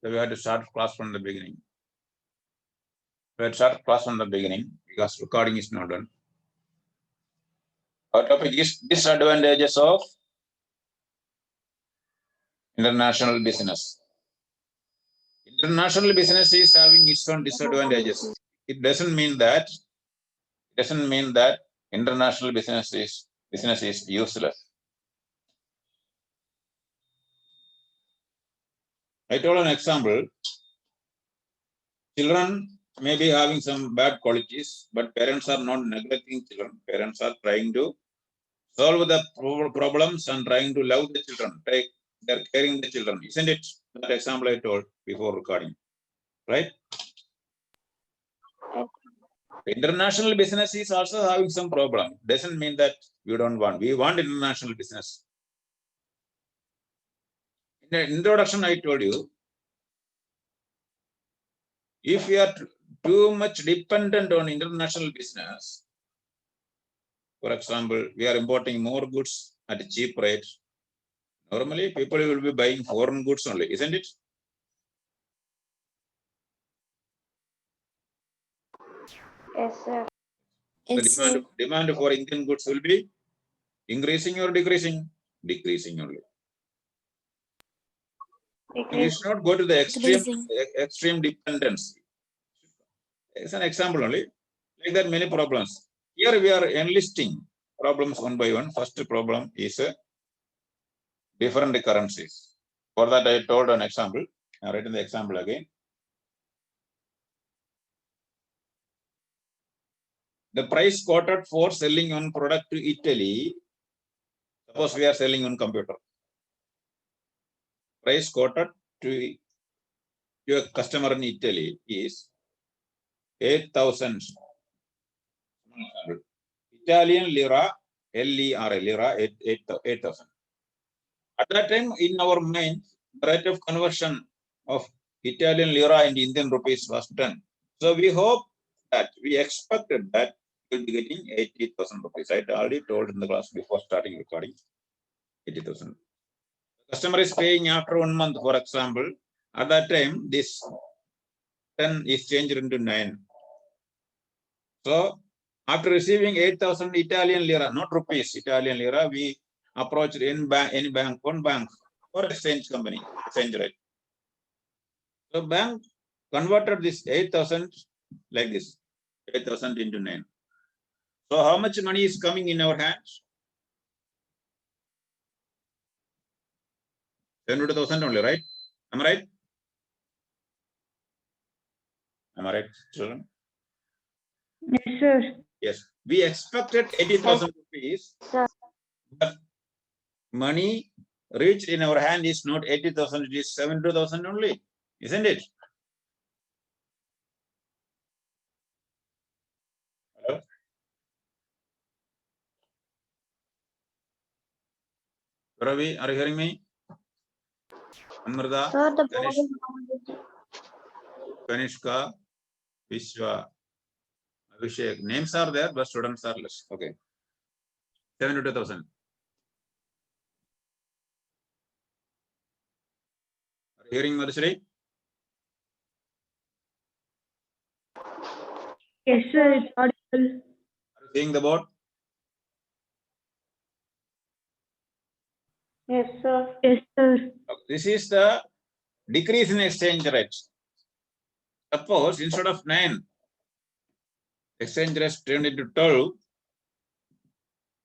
So we have to start class from the beginning. We have to start class from the beginning because recording is not done. Our topic is disadvantages of international business. International business is having its own disadvantages. It doesn't mean that international business is useless. I told an example. Children may be having some bad qualities, but parents are not neglecting children. Parents are trying to solve the problems and trying to love the children. They're caring the children, isn't it? That example I told before recording, right? International business is also having some problem. Doesn't mean that we don't want. We want international business. In the introduction, I told you, if we are too much dependent on international business, for example, we are importing more goods at a cheap rate. Normally, people will be buying foreign goods only, isn't it? Yes, sir. The demand for Indian goods will be increasing or decreasing? Decreasing only. We should not go to the extreme dependency. It's an example only. Like that, many problems. Here we are enlisting problems one by one. First problem is different currencies. For that, I told an example. I'll write in the example again. The price quoted for selling one product to Italy. Suppose we are selling one computer. Price quoted to your customer in Italy is 8,000 Italian lira, lira 8,000. At that time, in our mind, the rate of conversion of Italian lira and Indian rupees was done. So we hope that we expected that we'll be getting 80,000 rupees. I already told in the class before starting recording 80,000. Customer is paying after 1 month, for example. At that time, this 10 is changed into 9. So after receiving 8,000 Italian lira, not rupees, Italian lira, we approached any bank, one bank or exchange company, exchange rate. So bank converted this 8,000 like this, 8,000 into 9. So how much money is coming in our hands? 700,000 only, right? Am I right? Am I right, children? Yes, sir. Yes. We expected 80,000 rupees, but money reached in our hand is not 80,000, it is 700,000 only, isn't it? Hello? Ravi, are you hearing me? Amrita, Sir, the Kanishka, Vishwa, Abhishek. Names are there, but students are less. Okay. 72,000. Are you hearing Marishri? Yes, sir. It's audible. Are you seeing the board? Yes, sir. Yes, sir. This is the decrease in exchange rate. Suppose instead of 9, exchange rate turned into 12,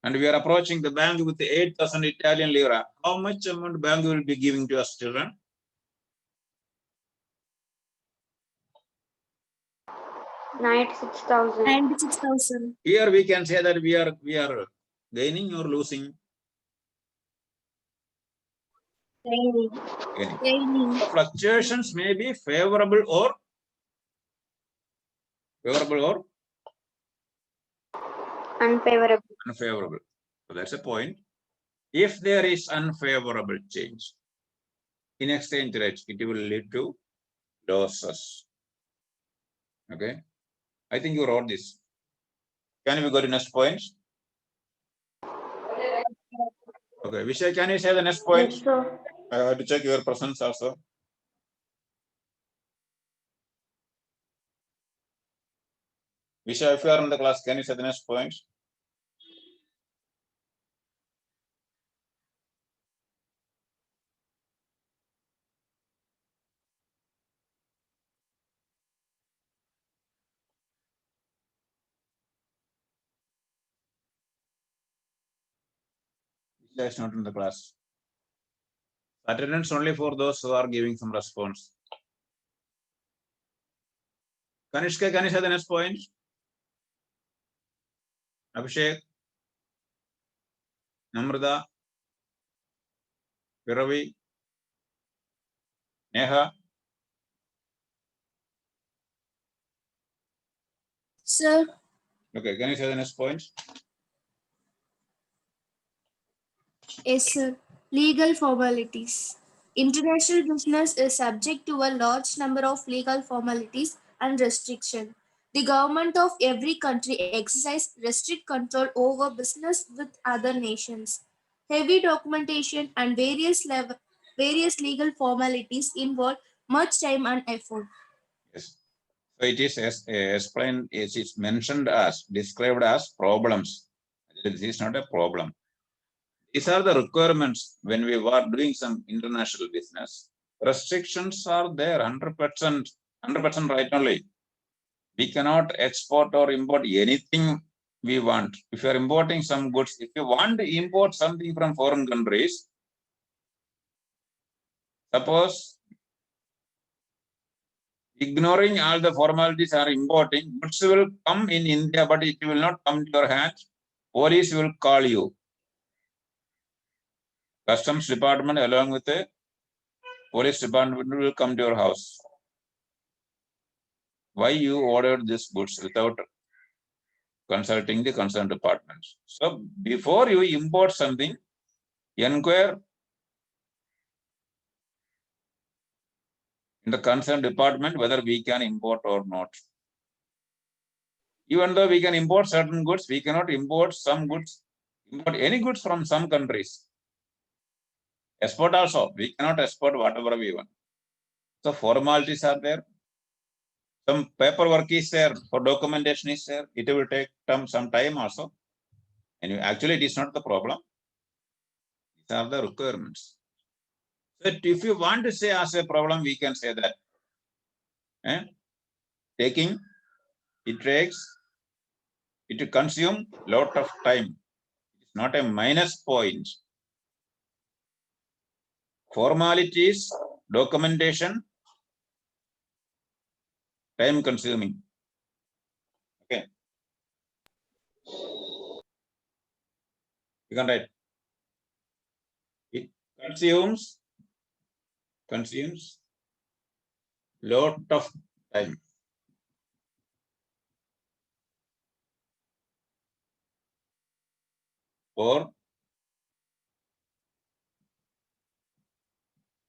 and we are approaching the bank with 8,000 Italian lira. How much amount bank will be giving to us, children? 96,000. 96,000. Here we can say that we are gaining or losing. Gaining. The fluctuations may be favorable or Unfavorable. unfavorable. So that's a point. If there is unfavorable change in exchange rate, it will lead to losses. Okay. I think you wrote this. Can we go to next point? Okay. Vishal, can you say the next point? Yes, sir. I have to check your presence also. Visha, if you are in the class, can you say the next point? Visha is not in the class. Attendance only for those who are giving some response. Kanishka, can you say the next point? Abhishek, Namrata, Viravi, Neha. Sir, Okay, can you say the next point? yes, sir. Legal formalities. International business is subject to a large number of legal formalities and restrictions. The government of every country exercise strict control over business with other nations. Heavy documentation and various legal formalities involve much time and effort. Yes. So it is explained, it is mentioned as, described as problems. This is not a problem. These are the requirements when we were doing some international business. Restrictions are there 100%, 100% right only. We cannot export or import anything we want. If you are importing some goods, if you want to import something from foreign countries, suppose ignoring all the formalities are importing, goods will come in India, but it will not come to your hand. Police will call you. Customs department along with the police department will come to your house. Why you ordered this goods without consulting the concerned departments? So before you import something, inquire in the concerned department whether we can import or not. Even though we can import certain goods, we cannot import some goods, import any goods from some countries. Export also, we cannot export whatever we want. So formalities are there. Some paperwork is there, for documentation is there. It will take some time also. And actually, it is not the problem. These are the requirements. So if you want to say as a problem, we can say that. Taking, it consumes lot of time. It's not a minus point. Formalities, documentation, time consuming. Okay. You can write. It consumes lot of time. For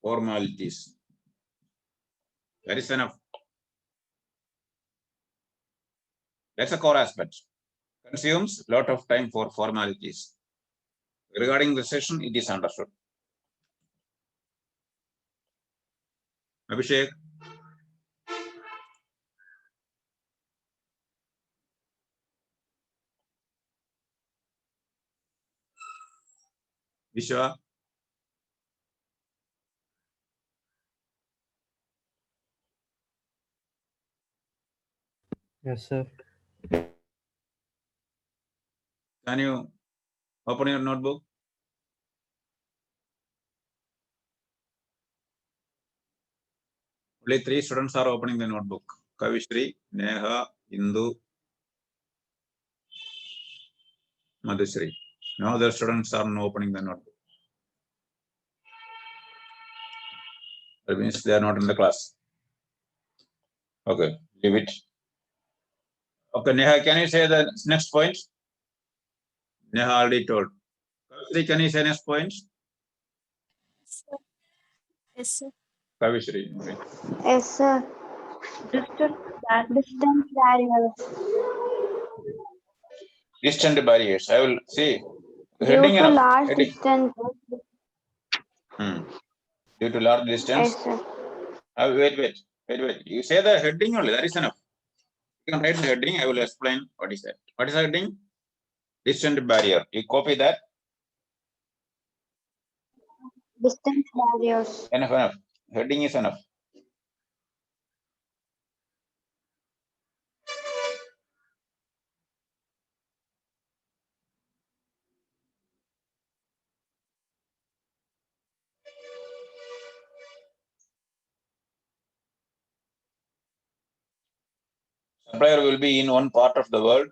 formalities. That is enough. That's a core aspect. Consumes lot of time for formalities. Regarding the session, it is understood. Abhishek. Vishwa. Yes, sir. Can you open your notebook? Only 3 students are opening the notebook. Kavishri, Neha, Indu, Madhusri. No other students are not opening the notebook. That means they are not in the class. Okay, leave it. Okay, Neha, can you say the next point? Neha already told. Kavishri, can you say next point? Yes, sir. Kavishri. Okay. Yes, sir. Distance barriers. Distant barriers. I will see. Due Heading to enough. large Heading. distance. Due to large distance. Yes, sir. Wait. You say the heading only. That is enough. You can write the heading. I will explain what is that. What is the heading? Distant barrier. You copy that. Distance barriers. Enough, enough. Heading is enough. Supplier will be in one part of the world.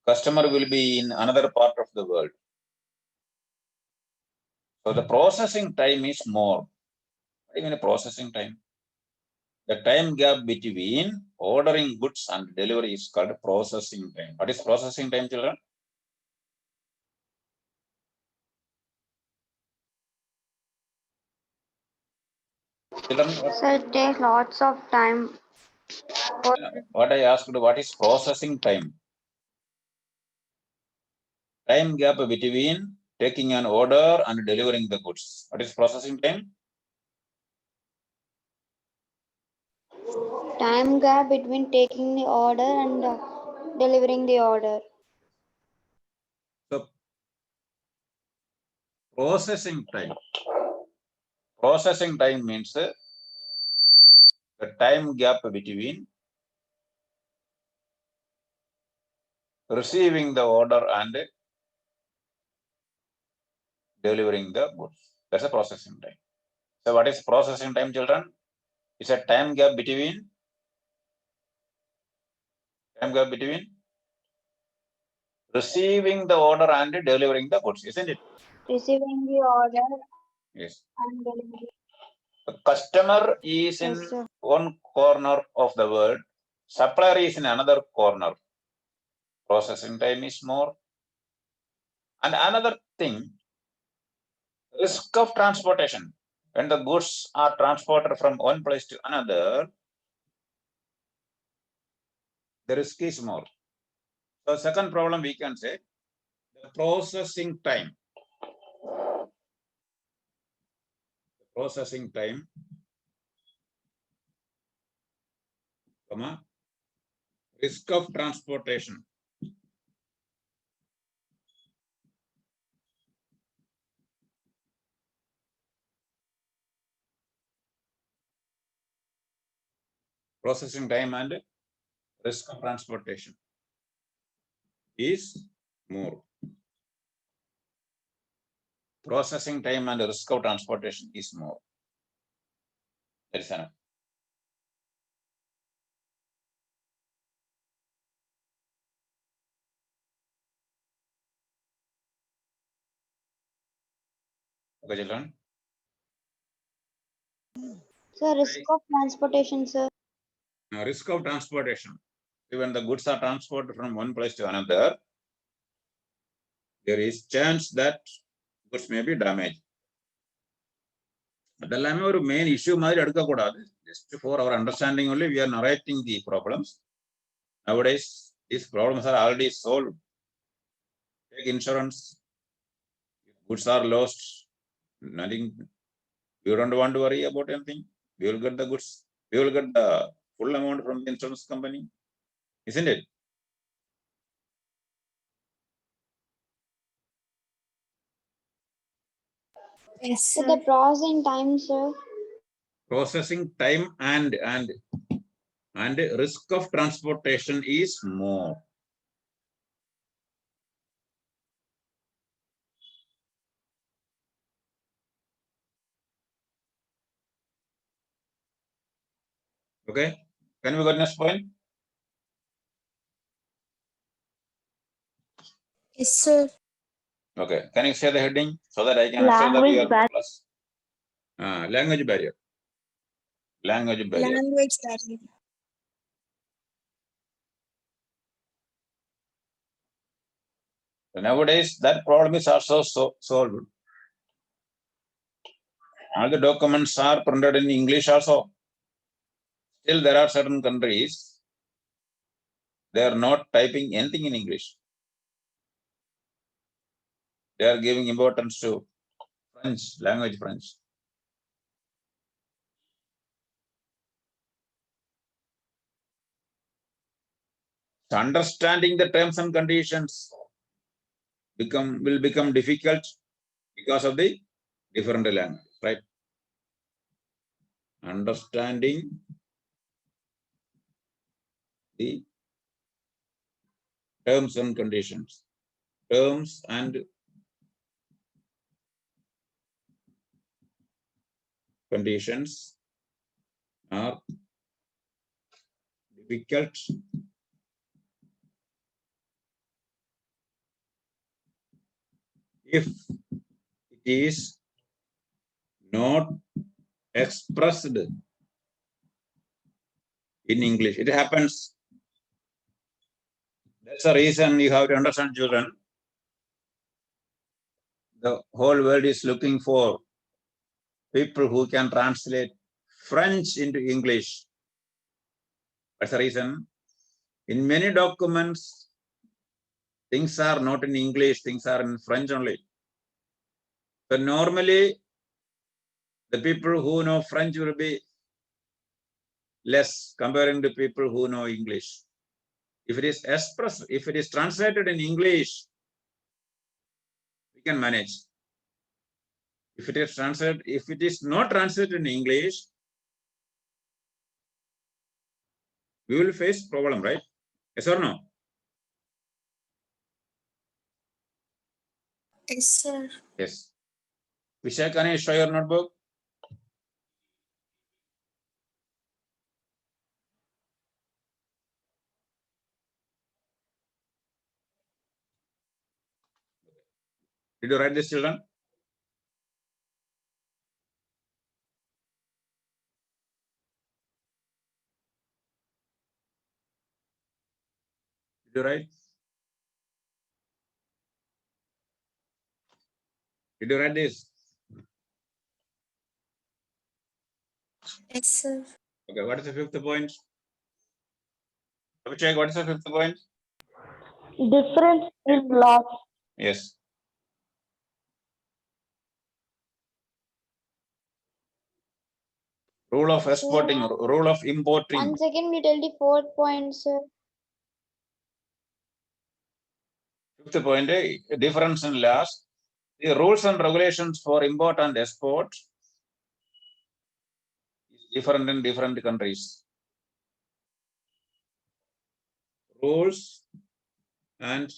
Customer will be in another part of the world. So the processing time is more. What do you mean processing time? The time gap between ordering goods and delivery is called processing time. What is processing time, children? Children, Sir, it takes lots of time. what I asked, what is processing time? Time gap between taking an order and delivering the goods. What is processing time? Time gap between taking the order and delivering the order. So processing time. Processing time means the time gap between receiving the order and delivering the goods. That's a processing time. So what is processing time, children? It's a time gap between receiving the order and delivering the goods, isn't it? Receiving the order Yes. and delivering. The customer is in Yes, sir. one corner of the world, supplier is in another corner. Processing time is more. And another thing, risk of transportation. When the goods are transported from one place to another, the risk is more. So second problem we can say, the processing time. Processing time, risk of transportation. Processing time and risk of transportation is more. Processing time and risk of transportation is more. That is enough. Okay, children. Sir, risk of transportation, sir. Risk of transportation. When the goods are transported from one place to another, there is chance that goods may be damaged. The main issue just for our understanding only, we are narrating the problems. Nowadays, these problems are already solved. Take insurance. If goods are lost, nothing. You don't want to worry about anything. We will get the goods. We will get the full amount from the insurance company, isn't it? Yes, So sir. the processing time, sir. Processing time and risk of transportation is more. Okay, can we go to next point? Yes, sir. Okay, can you say the heading so that I can assure that you are Language plus? Language barrier. Language barrier. Language barrier. Nowadays, that problem is also solved. All the documents are printed in English also. Still, there are certain countries, they are not typing anything in English. They are giving importance to French, language French. understanding the terms and conditions will become difficult because of the different language, right? Understanding the terms and conditions. Terms and conditions are difficult if it is not expressed in English. It happens. That's the reason you have to understand, children. The whole world is looking for people who can translate French into English. That's the reason. In many documents, things are not in English, things are in French only. So normally, the people who know French will be less comparing to people who know English. If it is expressed, if it is translated in English, we can manage. If it is translated, if it is not translated in English, we will face problem, right? Yes or no? Yes, sir. Yes. Vishal, can you show your notebook? Did you write this, children? Did you write? Did you write this? Yes, sir. Okay, what is the fifth point? Check, what is the fifth point? Difference in laws. Yes. Rule of exporting, rule of importing. Once again, we tell the 4 points, sir. Fifth point, difference in laws. The rules and regulations for import and export is different in different countries. Rules and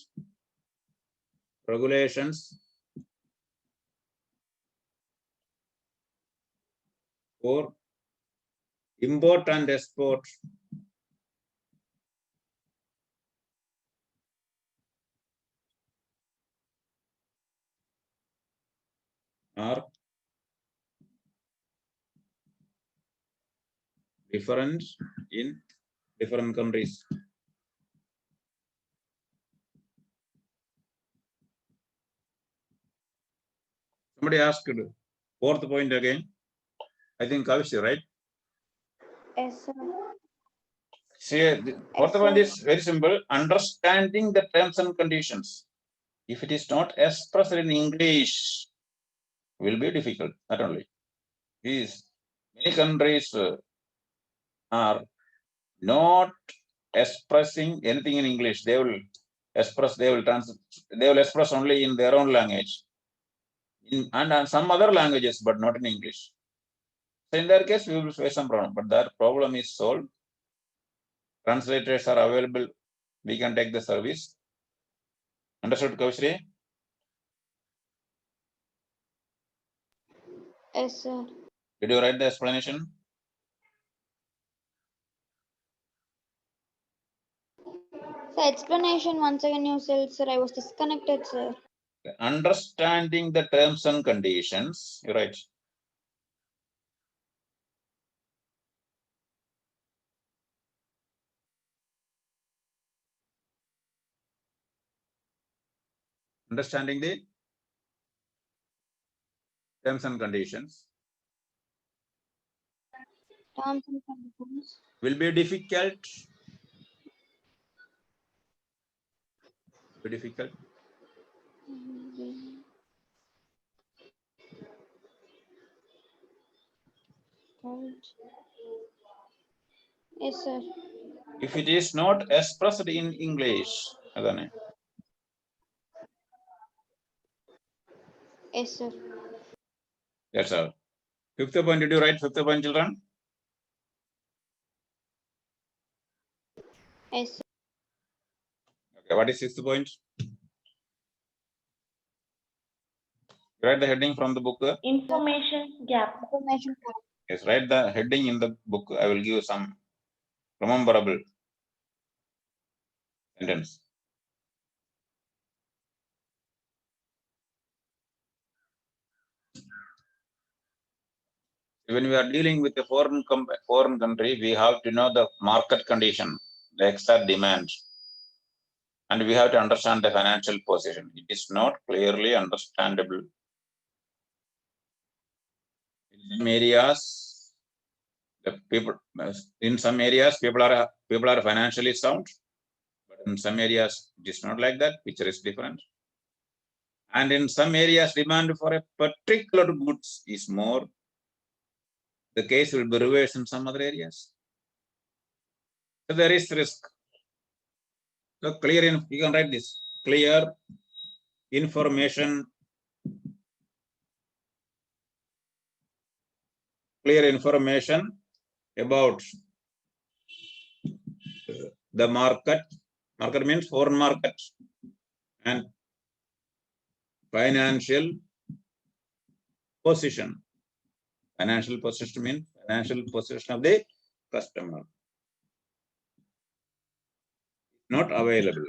regulations for import and export are different in different countries. Somebody asked fourth point again. I think Kavish, right? Yes, sir. See, the fourth point is very simple. Understanding the terms and conditions. If it is not expressed in English, will be difficult. Not only these, many countries are not expressing anything in English. They will express. They will express only in their own language, and some other languages, but not in English. So in that case, we will face some problem. But that problem is solved. Translators are available. We can take the service. Understood, Kaushri? Yes, sir. Did you write the explanation? So explanation once again you said, sir. I was disconnected, sir. Understanding the terms and conditions. You're right. Understanding the terms and conditions Terms and conditions. will be difficult. Be difficult. Yes, sir. If it is not expressed in English, adane. Yes, sir. That's all. Fifth point, did you write fifth point, children? Yes, sir. Okay, what is sixth point? Write the heading from the book. Information gap. Information. Yes, write the heading in the book. I will give some rememberable sentence. When we are dealing with a foreign country, we have to know the market condition, the exact demand, and we have to understand the financial position. It is not clearly understandable. In some areas, people are financially sound, but in some areas it is not like that. Picture is different. And in some areas, demand for a particular goods is more. The case will be reversed in some other areas. So there is risk. So you can write this, clear information about the market. Market means foreign market and financial position. Financial position means financial position of the customer. Not available.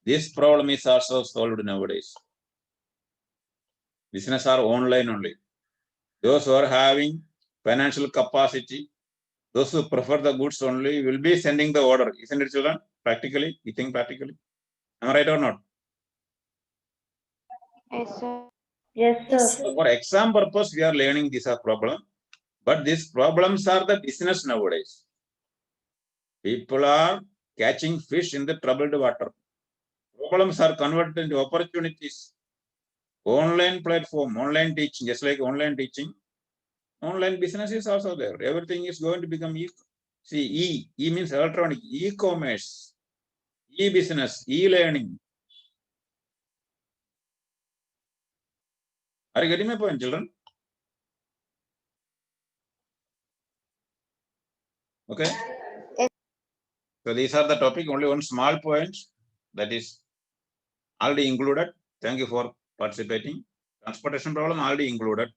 This problem is also solved nowadays. Business are online only. Those who are having financial capacity, those who prefer the goods only will be sending the order. Isn't it, children? Practically, you think practically. Am I right or not? Yes, sir. Yes, Yes, sir. sir. For exam purpose, we are learning these are problem, but these problems are the business nowadays. People are catching fish in the troubled water. Problems are converted into opportunities. Online platform, online teaching, just like online teaching, online business is also there. Everything is going to become E means electronic, e-commerce, e-business, e-learning. Are you getting my point, children? Okay. Yes. So these are the topic, only one small point that is already included. Thank you for participating. Transportation problem already included.